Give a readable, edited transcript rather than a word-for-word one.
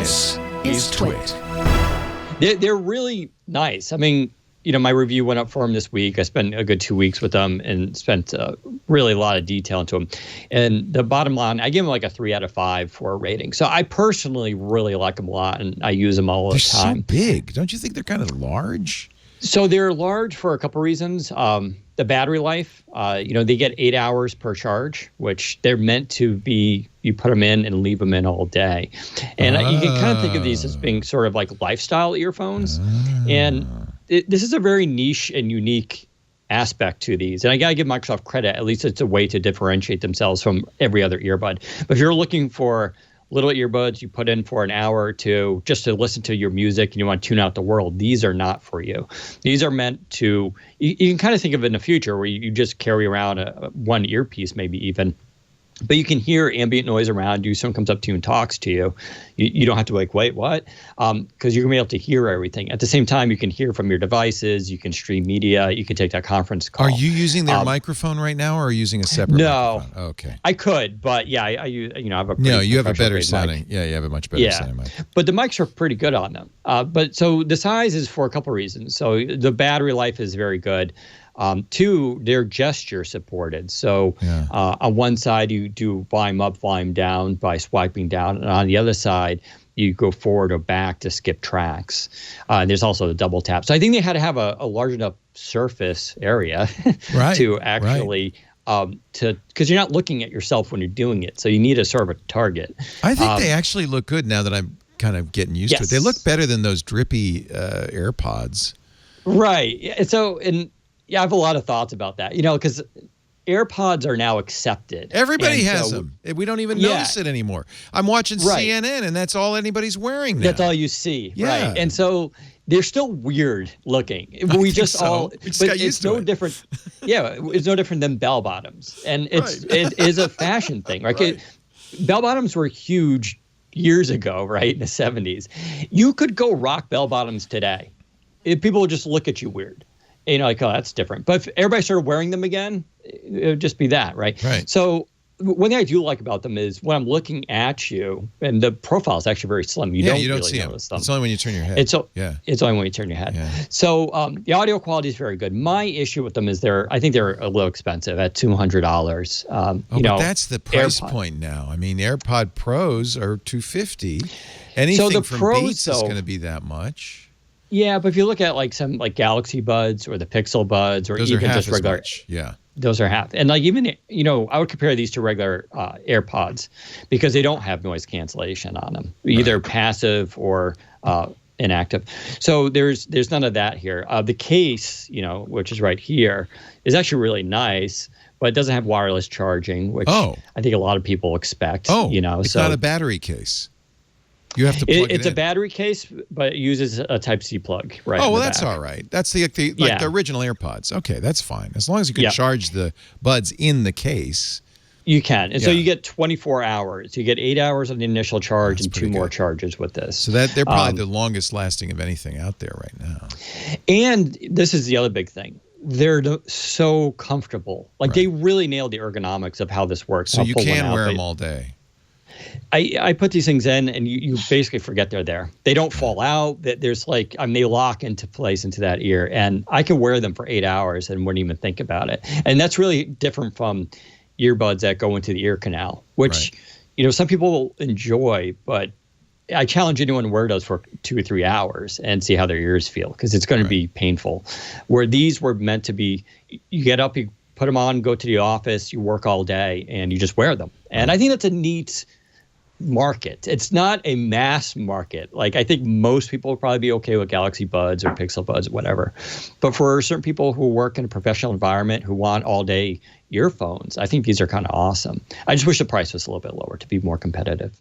This is TWiT. They're really nice. I mean, my review went up for them this week. I spent a good 2 weeks with them and spent really a lot of detail into them. And the bottom line, I give them like a 3 out of 5 for a rating. So I personally really like them a lot, and I use them all the time. They're so big. Don't you think they're kind of large? So they're large for a couple reasons. The battery life, they get 8 hours per charge, which they're meant to be, you put them in and leave them in all day. And you can kind of think of these as being sort of like lifestyle earphones. And this is a very niche and unique aspect to these. And I got to give Microsoft credit. At least it's a way to differentiate themselves from every other earbud. But if you're looking for little earbuds you put in for an hour or two just to listen to your music and you want to tune out the world, these are not for you. These are meant to, you can kind of think of it in the future where you just carry around one earpiece maybe even. But you can hear ambient noise around you. Someone comes up to you and talks to you. You don't have to like, wait, what? Because you're going to be able to hear everything. At the same time, you can hear from your devices. You can stream media. You can take that conference call. Are you using their microphone right now, or are you using a separate microphone? No. Okay. I could, but yeah, I have a no, you have a better sounding. Yeah, you have a much better sounding mic. But the mics are pretty good on them. But so the size is for a couple reasons. So the battery life is very good. 2, they're gesture supported. So on one side, you do volume up, volume down by swiping down. And on the other side, you go forward or back to skip tracks. There's also the double tap. So I think they had to have a large enough surface area to actually because you're not looking at yourself when you're doing it. So you need a sort of a target. I think they actually look good now that I'm kind of getting used to it. They look better than those drippy AirPods. Right. So, yeah, I have a lot of thoughts about that, because AirPods are now accepted. Everybody has them. We don't even notice it anymore. I'm watching CNN, and that's all anybody's wearing now. That's all you see, right? And so they're still weird looking. We just got used to it. Different. Yeah, it's no different than bell bottoms, and it is a fashion thing, right? Bell bottoms were huge years ago, right, in the 70s. You could go rock bell bottoms today. People would just look at you weird. Like, oh, that's different. But if everybody started wearing them again, it would just be that, right? So one thing I do like about them is when I'm looking at you, and the profile is actually very slim. You don't really see notice them. It's only when you turn your head. It's only when you turn your head. Yeah. So the audio quality is very good. My issue with them is I think they're a little expensive at $200. But that's the price point now. I mean, AirPod Pros are $250. Anything from Beats is going to be that much. Yeah, but if you look at like some like Galaxy Buds or the Pixel Buds or those even just regular, much. Yeah, those are half. And like even I would compare these to regular AirPods because they don't have noise cancellation on them, either passive or inactive. So there's none of that here. The case, which is right here, is actually really nice, but it doesn't have wireless charging, which I think a lot of people expect. It's not a battery case. You have to plug it in. It's a battery case, but it uses a Type-C plug, right? Oh, well, that's all right. That's the original AirPods. Okay, that's fine. As long as you can charge the buds in the case. You can. And so you get 24 hours. You get 8 hours on the initial charge and 2 more charges with this. So they're probably the longest lasting of anything out there right now. And this is the other big thing. They're so comfortable. Like they really nailed the ergonomics of how this works. So you can wear them all day. I put these things in, and you basically forget they're there. They don't fall out. There's they lock into place into that ear, and I can wear them for 8 hours and wouldn't even think about it. And that's really different from earbuds that go into the ear canal, which some people enjoy, but I challenge anyone to wear those for 2 or 3 hours and see how their ears feel because it's going to be painful. Where these were meant to be, you get up, you put them on, go to the office, you work all day, and you just wear them. And I think that's a neat market. It's not a mass market. Like I think most people would probably be okay with Galaxy Buds or Pixel Buds or whatever. But for certain people who work in a professional environment who want all day earphones, I think these are kind of awesome. I just wish the price was a little bit lower to be more competitive.